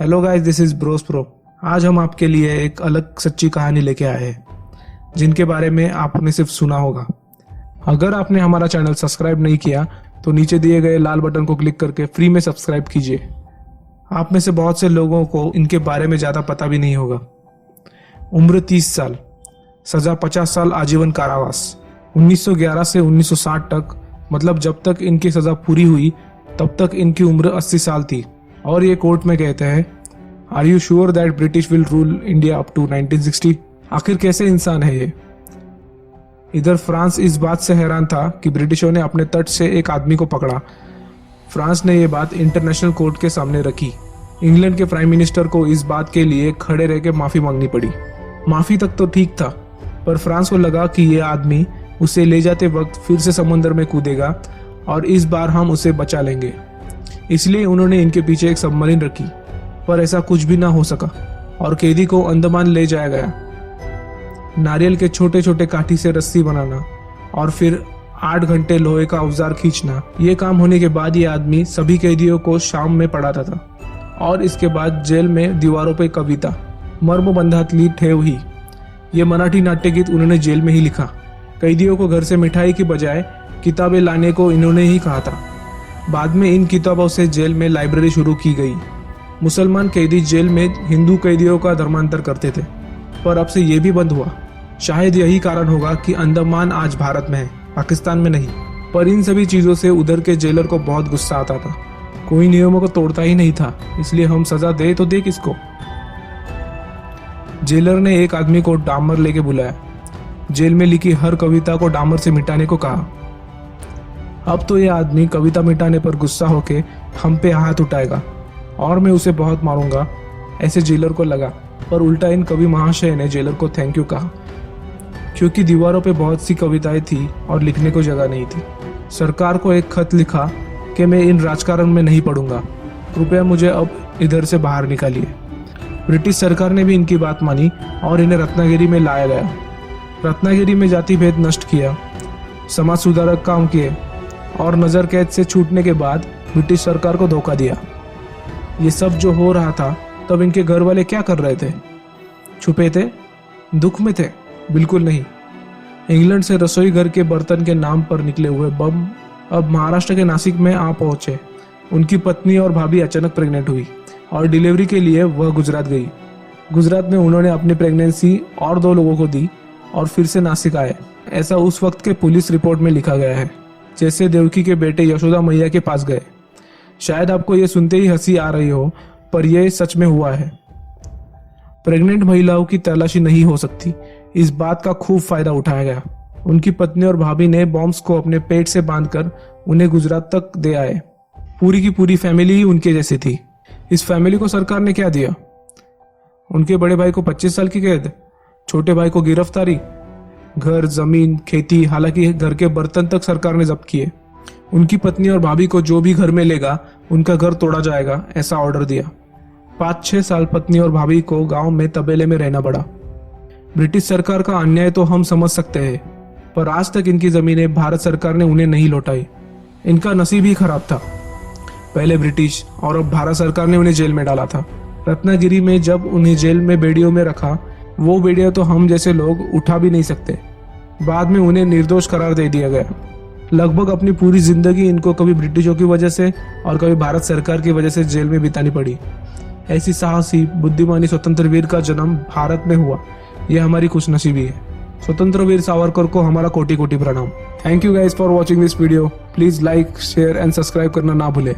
Hello guys, this is Bros pro. आज हम आपके लिए एक अलग सच्ची कहानी लेके आए हैं जिनके बारे में आपने सिर्फ सुना होगा। अगर आपने हमारा चैनल सब्सक्राइब नहीं किया तो नीचे दिए गए लाल बटन को क्लिक करके फ्री में सब्सक्राइब कीजिए। आप में से बहुत से लोगों को इनके बारे में ज़्यादा पता भी नहीं होगा। उम्र 30 साल, सज़ा 50 साल आजीवन कारावास। 1911 से 1960 तक, मतलब जब तक इनकी सज़ा पूरी हुई तब तक इनकी उम्र 80 साल थी। और ये कोर्ट में कहते हैं, are you sure that British will rule India up to 1960? आखिर कैसे इंसान है ये? इधर फ्रांस इस बात से हैरान था कि ब्रिटिशों ने अपने तट से एक आदमी को पकड़ा। फ्रांस ने ये बात इंटरनेशनल कोर्ट के सामने रखी। इंग्लैंड के प्राइम मिनिस्टर को इस बात के लिए खड़े रह के माफी मांगनी पड़ी। माफी तक तो ठीक था, पर फ्रांस को लगा कि ये आदमी उसे ले जाते वक्त फिर से समंदर में कूदेगा और इस बार हम उसे बचा लेंगे। इसलिए उन्होंने इनके पीछे एक सबमरीन रखी, पर ऐसा कुछ भी ना हो सका और कैदी को अंडमान ले जाया गया। नारियल के छोटे छोटे काठी से रस्सी बनाना और फिर 8 घंटे लोहे का औजार खींचना, ये काम होने के बाद ये आदमी सभी कैदियों को शाम में पढ़ाता था। और इसके बाद जेल में दीवारों पे कविता, मर्म बंधातली ठेव ही, ये मराठी नाट्य गीत उन्होंने जेल में ही लिखा। कैदियों को घर से मिठाई की बजाय किताबें लाने को इन्होंने ही कहा था। बाद में इन किताबों से जेल में लाइब्रेरी शुरू की गई। मुसलमान कैदी जेल में हिंदू कैदियों का धर्मांतर करते थे, पर अब से ये भी बंद हुआ। शायद यही कारण होगा कि अंडमान आज भारत में है, पाकिस्तान में नहीं। पर इन सभी चीजों से उधर के जेलर को बहुत गुस्सा आता था। कोई नियमों को तोड़ता ही नहीं था, इसलिए हम सजा दे तो दे किसको। जेलर ने एक आदमी को डामर लेके बुलाया। जेल में लिखी हर कविता को डामर से मिटाने को कहा। अब तो ये आदमी कविता मिटाने पर गुस्सा होके हम पे हाथ उठाएगा और मैं उसे बहुत मारूंगा, ऐसे जेलर को लगा। पर उल्टा इन कवि महाशय ने जेलर को थैंक यू कहा, क्योंकि दीवारों पे बहुत सी कविताएं थी और लिखने को जगह नहीं थी। सरकार को एक खत लिखा कि मैं इन राजकारण में नहीं पढ़ूंगा, कृपया मुझे अब इधर से बाहर निकालिए। ब्रिटिश सरकार ने भी इनकी बात मानी और इन्हें रत्नागिरी में लाया गया। रत्नागिरी में जाति भेद नष्ट किया, समाज सुधारक काम किए और नजर कैद से छूटने के बाद ब्रिटिश सरकार को धोखा दिया। ये सब जो हो रहा था तब इनके घर वाले क्या कर रहे थे? छुपे थे? दुख में थे? बिल्कुल नहीं। इंग्लैंड से रसोई घर के बर्तन के नाम पर निकले हुए बम अब महाराष्ट्र के नासिक में आ पहुंचे। उनकी पत्नी और भाभी अचानक प्रेग्नेंट हुई और डिलीवरी के लिए वह गुजरात गई। गुजरात में उन्होंने अपनी प्रेगनेंसी और 2 लोगों को दी और फिर से नासिक आए। ऐसा उस वक्त के पुलिस रिपोर्ट में लिखा गया है। जैसे देवकी के बेटे यशोदा मैया के पास गए। शायद आपको ये सुनते ही हंसी आ रही हो, पर यह सच में हुआ है। प्रेग्नेंट महिलाओं की तलाशी नहीं हो सकती, इस बात का खूब फायदा उठाया गया। उनकी पत्नी और भाभी ने बॉम्ब्स को अपने पेट से बांधकर उन्हें गुजरात तक दे आए। पूरी की पूरी फैमिली ही उनके जैसी थी। इस फैमिली को सरकार ने क्या दिया? उनके बड़े भाई को 25 साल की कैद, छोटे भाई को गिरफ्तारी, घर, जमीन, खेती, हालांकि घर के बर्तन तक सरकार ने जब्त किए। उनकी पत्नी और भाभी को जो भी घर में लेगा उनका घर तोड़ा जाएगा, ऐसा ऑर्डर दिया। 5-6 साल पत्नी और भाभी को गांव में तबेले में रहना पड़ा। ब्रिटिश सरकार का अन्याय तो हम समझ सकते हैं, पर आज तक इनकी जमीनें भारत सरकार ने उन्हें नहीं लौटाई। इनका नसीब ही खराब था। पहले ब्रिटिश और अब भारत सरकार ने उन्हें जेल में डाला था। रत्नागिरी में जब उन्हें जेल में बेड़ियों में रखा, वो बेड़ियां तो हम जैसे लोग उठा भी नहीं सकते। बाद में उन्हें निर्दोष करार दे दिया गया। लगभग अपनी पूरी जिंदगी इनको कभी ब्रिटिशों की वजह से और कभी भारत सरकार की वजह से जेल में बितानी पड़ी। ऐसी साहसी, बुद्धिमानी स्वतंत्र वीर का जन्म भारत में हुआ, यह हमारी खुशनसीबी है। स्वतंत्र वीर सावरकर को हमारा कोटि कोटि प्रणाम। Thank you guys for watching this video. Please like, share and subscribe करना ना भूलें।